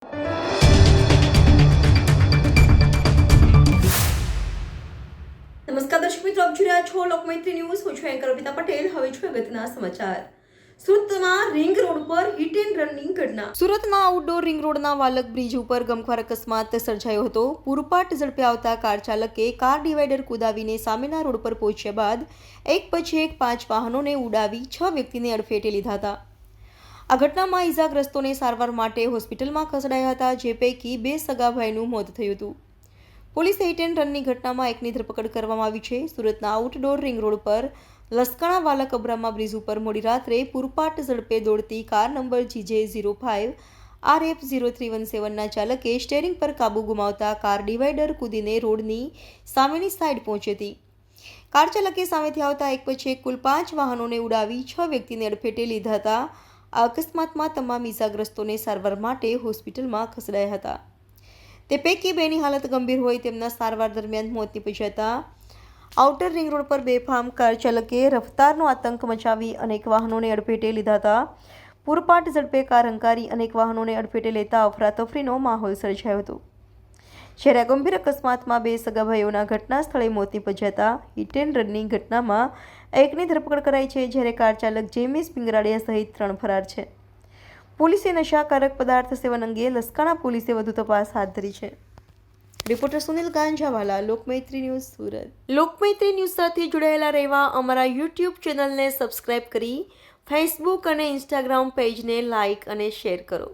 નમસ્કાર દર્શક મિત્રો, આપ જોઈ રહ્યા છો લોકમૈત્રી ન્યૂઝ. હું છું એન્કર અર્પિતા પટેલ. હવે છે અગત્યના સમાચાર. સુરતમાં રિંગ રોડ પર હિટ એન્ડ રનની ઘટના. સુરતના આઉટડોર રિંગ રોડના વાલક બ્રિજ ઉપર ગમખ્વાર અકસ્માત સર્જાયો હતો. પૂરપાટ ઝડપે આવતા કાર ચાલકે કાર ડિવાઈડર કુદાવીને સામેના રોડ પર પહોંચ્યા બાદ એક પછી એક 5 વાહનોને ઉડાવી 6 વ્યક્તિને અડફેટે લીધા હતા. આ ઘટનામાં ઈજાગ્રસ્તોને સારવાર માટે હોસ્પિટલમાં ખસેડાયા હતા, જે પૈકી 2 સગા ભાઈનું મોત થયું હતું. પોલીસે હિટ એન્ડ રનની ઘટનામાં એકની ધરપકડ કરવામાં આવી છે. સુરતના આઉટડોર રિંગ રોડ પર લસકાણા વાલક અબ્રામા બ્રિજ ઉપર મોડી રાત્રે પૂરપાટ ઝડપે દોડતી કાર નંબર GJ05 RF0317ના ચાલકે સ્ટીયરિંગ પર કાબુ ગુમાવતા કાર ડિવાઈડર કૂદીને રોડની સામેની સાઈડ પહોંચી હતી. કાર ચાલકે સામેથી આવતા એક પછી એક કુલ 5 વાહનોને ઉડાવી 6 વ્યક્તિને અડફેટે લીધા હતા. આ અકસ્માતમાં તમામ ઈજાગ્રસ્તોને સારવાર માટે હોસ્પિટલમાં ખસેડાયા હતા. તે પૈકી 2ની હાલત ગંભીર હોય તેમના સારવાર દરમિયાન મોત નીપજ્યા હતા. આઉટર રિંગ રોડ પર બેફામ કાર ચાલકે રફતારનો આતંક મચાવી અનેક વાહનોને અડફેટે લીધા હતા. પૂરપાટ ઝડપે કાર હંકારી અનેક વાહનોને અડફેટે લેતા અફરાતફરીનો માહોલ સર્જાયો હતો. જ્યારે આ ગંભીર અકસ્માતમાં 2 સગા ભાઈઓના ઘટના સ્થળે મોત નીપજ્યા હતા. હિટ એન્ડ રનની ઘટનામાં એકની ધરપકડ કરાઈ છે, જ્યારે કાર ચાલક જેમિસ પિંગરાડિયા સહિત 3 ફરાર છે. પોલીસે નશાકારક પદાર્થ સેવન અંગે લસકાણા પોલીસે વધુ તપાસ હાથ ધરી છે. Reporter Sunil Ganjawala, Lokmaitri news, Surat. Lokmaitri news સાથે જોડાયેલા રહેવા અમારા યુટ્યુબ ચેનલને સબસ્ક્રાઇબ કરી ફેસબુક અને ઇન્સ્ટાગ્રામ પેજને લાઇક અને શેર કરો.